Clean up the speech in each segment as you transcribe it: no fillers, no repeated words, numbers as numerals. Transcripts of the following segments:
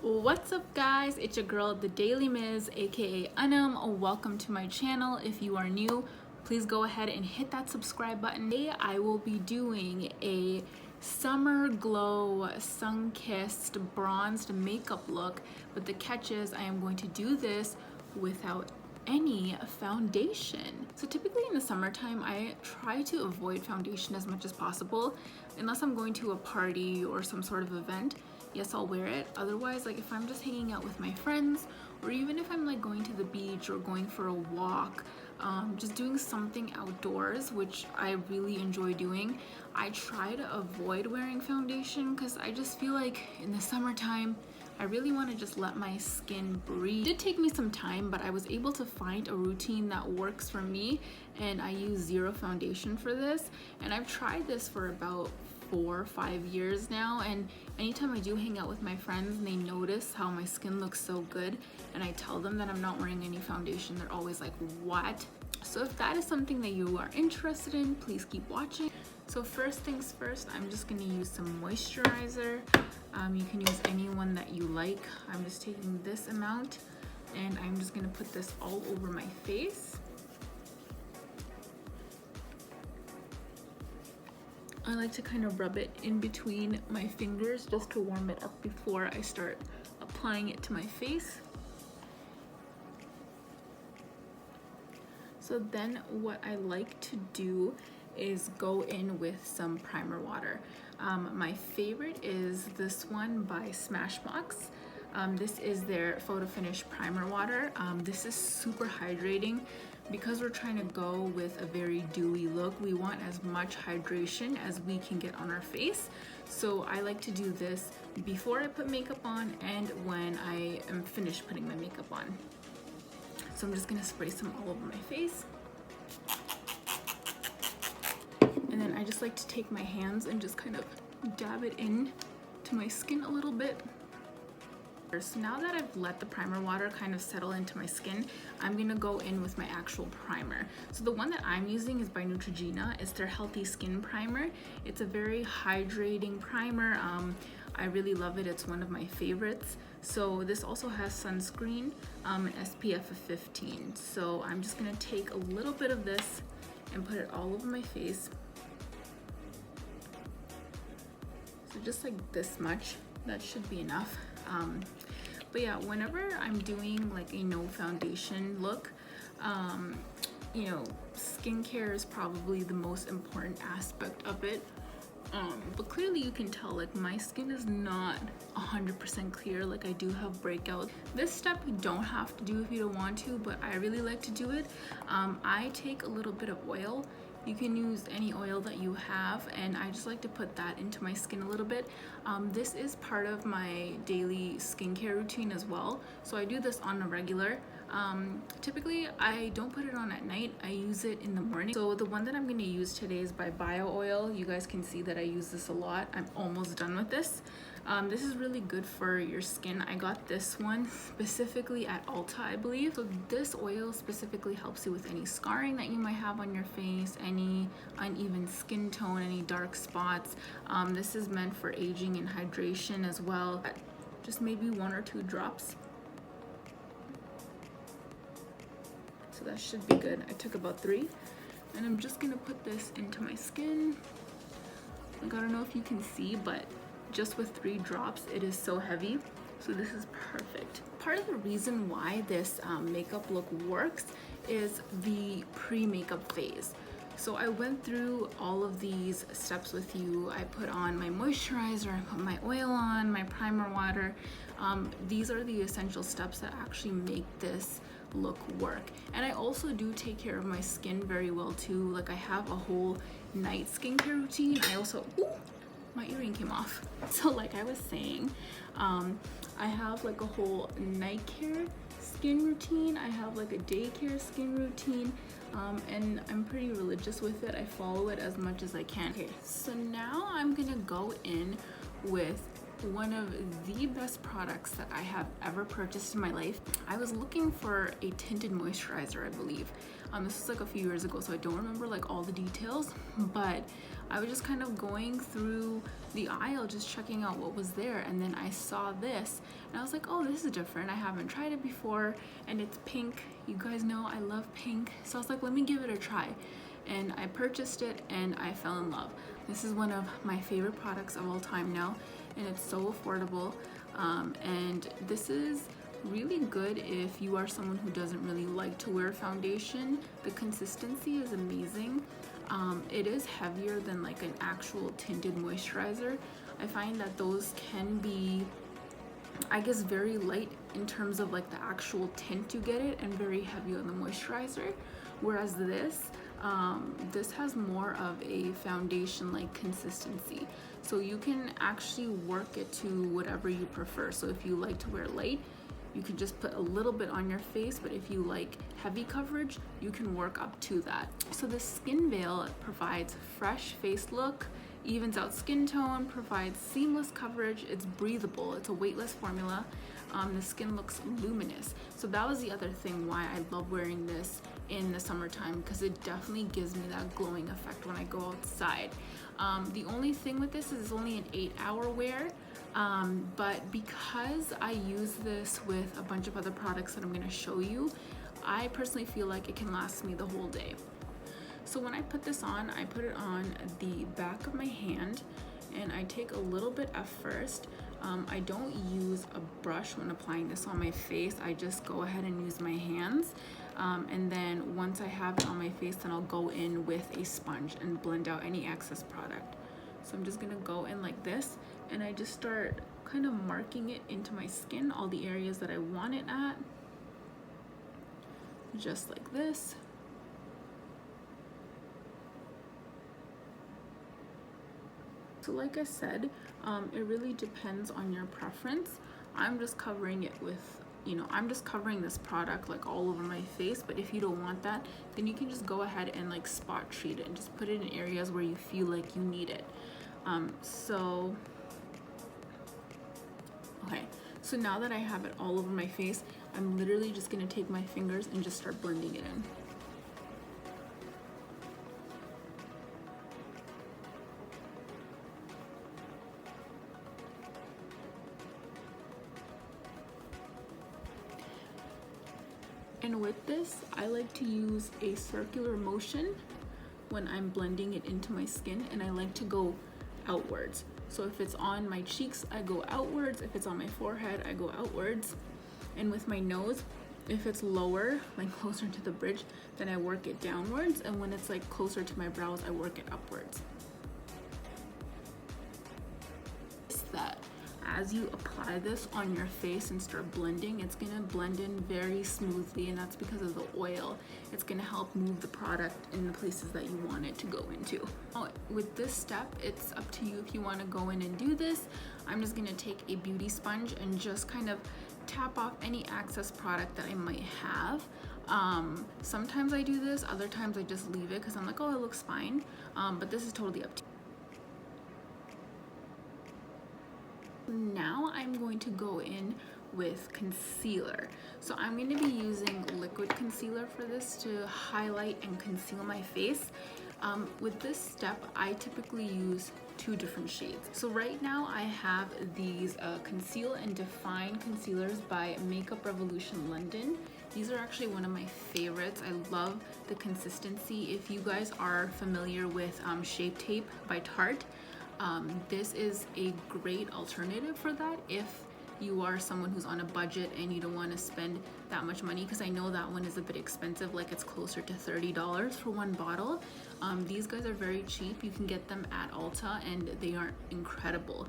What's up guys, it's your girl the Daily Ms aka Welcome to my channel. If you are new, please go ahead and hit that subscribe button. Today I will be doing a summer glow sun-kissed bronzed makeup look, but the catch is I am going to do this without any foundation. So typically in the summertime I try to avoid foundation as much as possible unless I'm going to a party or some sort of event. Yes, I'll wear it. Otherwise, like if I'm just hanging out with my friends, or even if I'm like going to the beach or going for a walk, just doing something outdoors, which I really enjoy doing, I try to avoid wearing foundation because I just feel like in the summertime I really want to just let my skin breathe. It did take me some time, but I was able to find a routine that works for me, and I use zero foundation for this, and I've tried this for about 4 or 5 years now, and anytime I do hang out with my friends and they notice how my skin looks so good and I tell them that I'm not wearing any foundation, they're always like, what? So if that is something that you are interested in, please keep watching. So first things first, I'm just going to use some moisturizer. You can use any one that you like. I'm just taking this amount and I'm just going to put this all over my face. I like to kind of rub it in between my fingers just to warm it up before I start applying it to my face. So then what I like to do is go in with some primer water. My favorite is this one by SmashBox. This is their Photo Finish Primer Water. This is super hydrating. Because we're trying to go with a very dewy look, we want as much hydration as we can get on our face. So I like to do this before I put makeup on and when I am finished putting my makeup on. So I'm just gonna spray some all over my face. And then I just like to take my hands and just kind of dab it in to my skin a little bit. So now that I've let the primer water kind of settle into my skin, I'm gonna go in with my actual primer. So the one that I'm using is by Neutrogena. It's their Healthy Skin Primer. It's a very hydrating primer. I really love it. It's one of my favorites. So this also has sunscreen, an SPF of 15. So I'm just gonna take a little bit of this and put it all over my face. So just like this much, that should be enough. But yeah, whenever I'm doing like a no foundation look, you know, skincare is probably the most important aspect of it. But clearly you can tell like my skin is not 100% clear, like I do have breakouts. This step you don't have to do if you don't want to, but I really like to do it. I take a little bit of oil. You can use any oil that you have, and I just like to put that into my skin a little bit. This is part of my daily skincare routine as well, so I do this on a regular. Typically I don't put it on at night, I use it in the morning. So the one that I'm going to use today is by Bio Oil. You guys can see that I use this a lot. I'm almost done with this. This is really good for your skin. I got this one specifically at Ulta, I believe. So this oil specifically helps you with any scarring that you might have on your face, any uneven skin tone, any dark spots. This is meant for aging and hydration as well. Just maybe 1 or 2 drops. So that should be good. I took about 3, and I'm just gonna put this into my skin. Like, I don't know if you can see, but just with 3 drops, it is so heavy. So this is perfect. Part of the reason why this makeup look works is the pre-makeup phase. So I went through all of these steps with you. I put on my moisturizer, I put my oil on, my primer water. These are the essential steps that actually make this look work. And I also do take care of my skin very well too. Like I have a whole night skincare routine. I also, ooh, my earring came off. So like I was saying, I have like a whole night care skin routine. I have like a daycare skin routine. And I'm pretty religious with it. I follow it as much as I can. Okay, so now I'm gonna go in with one of the best products that I have ever purchased in my life. I was looking for a tinted moisturizer, I believe. This was like a few years ago, so I don't remember like all the details, but I was just kind of going through the aisle just checking out what was there, and then I saw this and I was like, oh, this is different. I haven't tried it before, and it's pink. You guys know I love pink, so I was like, let me give it a try. And I purchased it and I fell in love. This is one of my favorite products of all time now, and it's so affordable. And this is really good if you are someone who doesn't really like to wear foundation. The consistency is amazing. It is heavier than like an actual tinted moisturizer. I find that those can be, I guess, very light in terms of like the actual tint you get it, and very heavy on the moisturizer. Whereas this has more of a foundation like consistency, so you can actually work it to whatever you prefer. So if you like to wear light, you can just put a little bit on your face, but if you like heavy coverage, you can work up to that. So the Skin Veil provides fresh face look, evens out skin tone, provides seamless coverage, it's breathable, it's a weightless formula. The skin looks luminous. So that was the other thing why I love wearing this in the summertime, because it definitely gives me that glowing effect when I go outside. The only thing with this is it's only an 8-hour wear, but because I use this with a bunch of other products that I'm going to show you, I personally feel like it can last me the whole day. So when I put this on, I put it on the back of my hand, and I take a little bit at first. I don't use a brush when applying this on my face. I just go ahead and use my hands. And then once I have it on my face, then I'll go in with a sponge and blend out any excess product. So I'm just gonna go in like this, and I just start kind of marking it into my skin, all the areas that I want it at, just like this. So like I said, it really depends on your preference. I'm just covering it with, I'm just covering this product like all over my face, but if you don't want that, then you can just go ahead and like spot treat it and just put it in areas where you feel like you need it. Okay, so now that I have it all over my face, I'm literally just gonna take my fingers and just start blending it in. And with this, I like to use a circular motion when I'm blending it into my skin, and I like to go outwards. So if it's on my cheeks, I go outwards. If it's on my forehead, I go outwards. And with my nose, if it's lower, like closer to the bridge, then I work it downwards. And when it's like closer to my brows, I work it upwards. That as you apply this on your face and start blending, it's gonna blend in very smoothly, and that's because of the oil. It's gonna help move the product in the places that you want it to go into. With this step, it's up to you if you want to go in and do this. I'm just gonna take a beauty sponge and just kind of tap off any excess product that I might have. Sometimes I do this, other times I just leave it because I'm like, oh, it looks fine. But this is totally up to you. Now I'm going to go in with concealer. So I'm going to be using liquid concealer for this to highlight and conceal my face. With this step, I typically use 2 different shades. So right now I have these Conceal and Define concealers by Makeup Revolution London. These are actually one of my favorites. I love the consistency. If you guys are familiar with Shape Tape by Tarte, this is a great alternative for that if you are someone who's on a budget and you don't want to spend that much money, because I know that one is a bit expensive, like it's closer to $30 for one bottle. These guys are very cheap. You can get them at Ulta and they are incredible.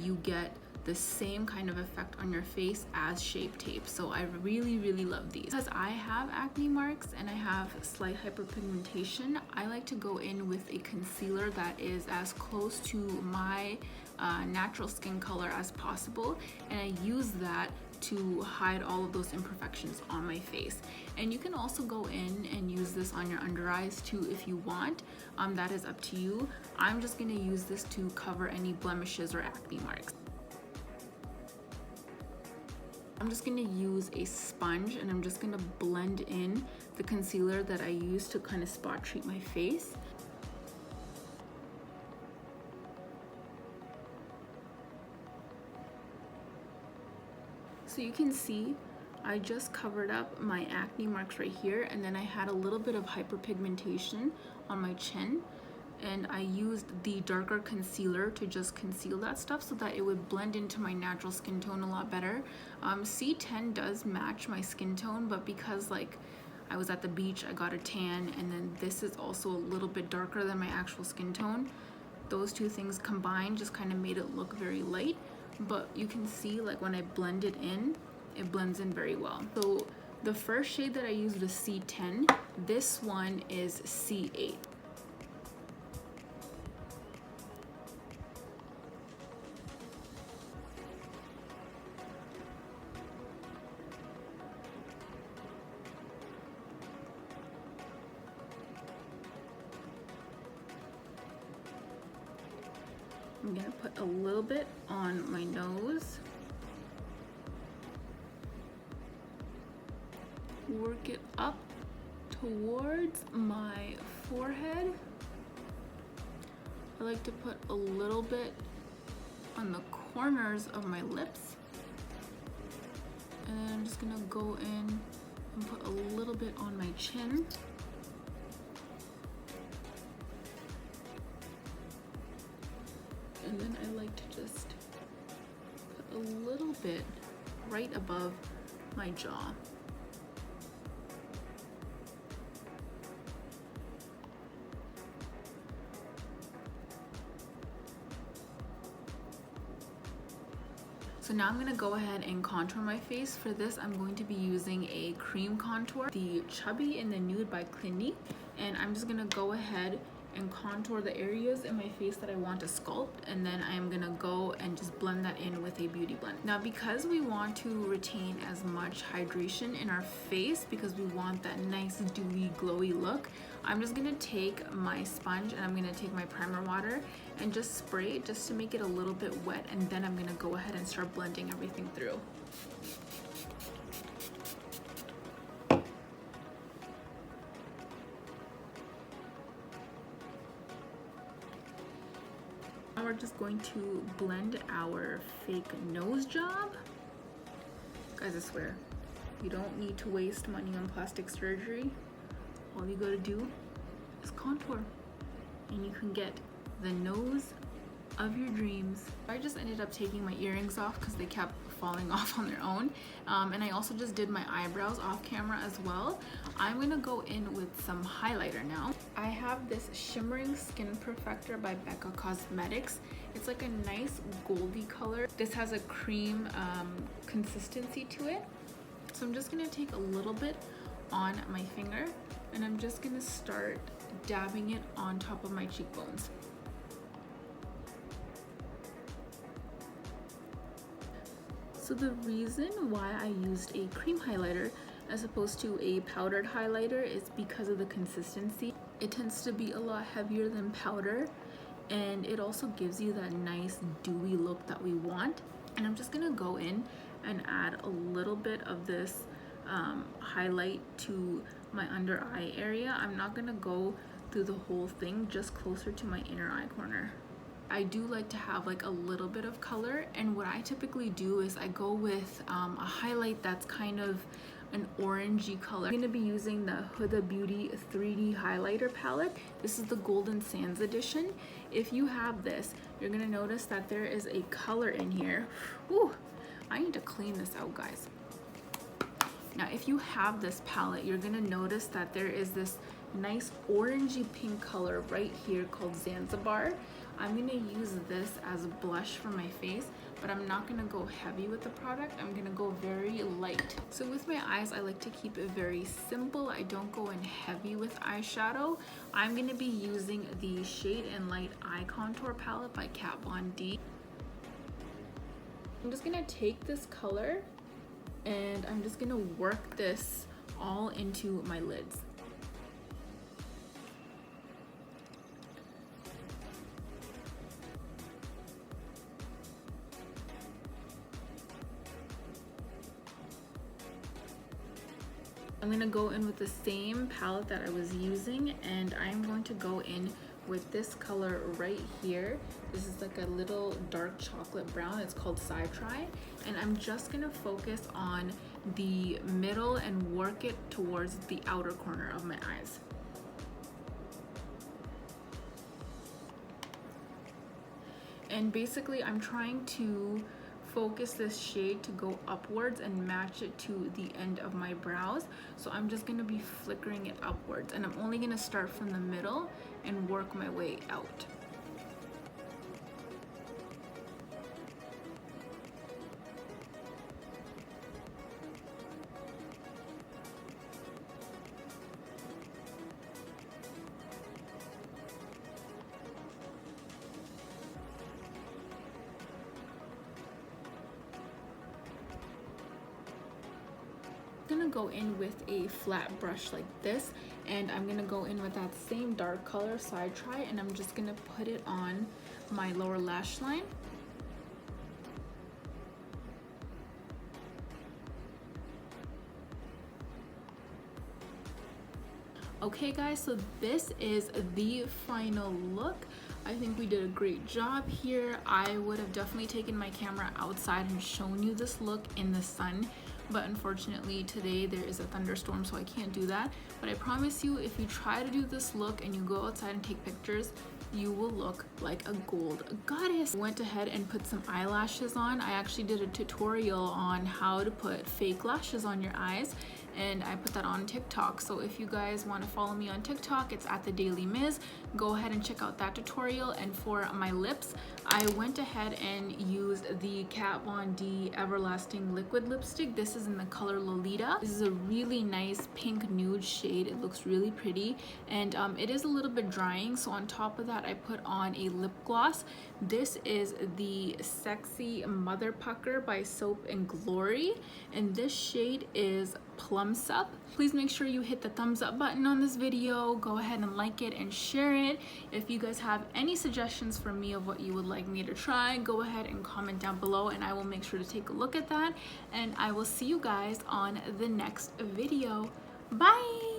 You get the same kind of effect on your face as Shape Tape. So I really, really love these. Because I have acne marks and I have slight hyperpigmentation, I like to go in with a concealer that is as close to my natural skin color as possible, and I use that to hide all of those imperfections on my face. And you can also go in and use this on your under eyes too if you want. That is up to you. I'm just gonna use this to cover any blemishes or acne marks. I'm just gonna use a sponge and I'm just gonna blend in the concealer that I used to kind of spot treat my face. So you can see I just covered up my acne marks right here, and then I had a little bit of hyperpigmentation on my chin, and I used the darker concealer to just conceal that stuff so that it would blend into my natural skin tone a lot better. C10 does match my skin tone, but because like I was at the beach, I got a tan, and then this is also a little bit darker than my actual skin tone. Those two things combined just kind of made it look very light, but you can see like when I blend it in, it blends in very well. So the first shade that I used was C10. This one is C8. I'm gonna put a little bit on my nose. Work it up towards my forehead. I like to put a little bit on the corners of my lips. And then I'm just gonna go in and put a little bit on my chin. And then I like to just put a little bit right above my jaw. So now I'm gonna go ahead and contour my face. For this, I'm going to be using a cream contour, the Chubby in the Nude by Clinique. And I'm just gonna go ahead and contour the areas in my face that I want to sculpt, and then I am gonna go and just blend that in with a beauty blend. Now, because we want to retain as much hydration in our face, because we want that nice dewy glowy look, I'm just gonna take my sponge and I'm gonna take my primer water and just spray it just to make it a little bit wet, and then I'm gonna go ahead and start blending everything through. Now we're just going to blend our fake nose job. Guys, I swear, you don't need to waste money on plastic surgery. All you gotta do is contour, and you can get the nose of your dreams. I just ended up taking my earrings off because they kept falling off on their own, and I also just did my eyebrows off camera as well. I'm gonna go in with some highlighter now. I have this Shimmering Skin Perfector by Becca Cosmetics. It's like a nice goldy color. This has a cream consistency to it. So I'm just gonna take a little bit on my finger, and I'm just gonna start dabbing it on top of my cheekbones. So the reason why I used a cream highlighter as opposed to a powdered highlighter is because of the consistency. It tends to be a lot heavier than powder, and it also gives you that nice dewy look that we want. And I'm just gonna go in and add a little bit of this highlight to my under eye area. I'm not gonna go through the whole thing, just closer to my inner eye corner. I do like to have like a little bit of color, and what I typically do is I go with a highlight that's kind of an orangey color. I'm gonna be using the Huda Beauty 3D highlighter palette. This is the Golden Sands edition. If you have this, you're gonna notice that there is a color in here. Whew, I need to clean this out, guys. Now, if you have this palette, you're gonna notice that there is this nice orangey pink color right here called Zanzibar. I'm gonna use this as a blush for my face, but I'm not gonna go heavy with the product. I'm gonna go very light. So with my eyes, I like to keep it very simple. I don't go in heavy with eyeshadow. I'm gonna be using the Shade and Light Eye Contour Palette by Kat Von D. I'm just gonna take this color and I'm just gonna work this all into my lids. I'm gonna go in with the same palette that I was using, and I'm going to go in with this color right here. This is like a little dark chocolate brown. It's called Try, and I'm just gonna focus on the middle and work it towards the outer corner of my eyes. And basically I'm trying to focus this shade to go upwards and match it to the end of my brows. So I'm just going to be flickering it upwards, and I'm only going to start from the middle and work my way out. I'm gonna go in with a flat brush like this, and I'm gonna go in with that same dark color Try, and I'm just gonna put it on my lower lash line. Okay guys, so this is the final look. I think we did a great job here. I would have definitely taken my camera outside and shown you this look in the sun, but unfortunately today there is a thunderstorm, so I can't do that. But I promise you, if you try to do this look and you go outside and take pictures, you will look like a gold goddess. I went ahead and put some eyelashes on. I actually did a tutorial on how to put fake lashes on your eyes, and I put that on TikTok. So if you guys want to follow me on TikTok, it's at the Daily Miz. Go ahead and check out that tutorial. And for my lips, I went ahead and used the Kat Von D Everlasting Liquid Lipstick. This is in the color Lolita. This is a really nice pink nude shade. It looks really pretty, and it is a little bit drying. So on top of that, I put on a lip gloss. This is the Sexy Mother Pucker by Soap and Glory, and this shade is Plum Sup. Please make sure you hit the thumbs up button on this video. Go ahead and like it and share it. If you guys have any suggestions for me of what you would like me to try, go ahead and comment down below, and I will make sure to take a look at that. And I will see you guys on the next video. Bye!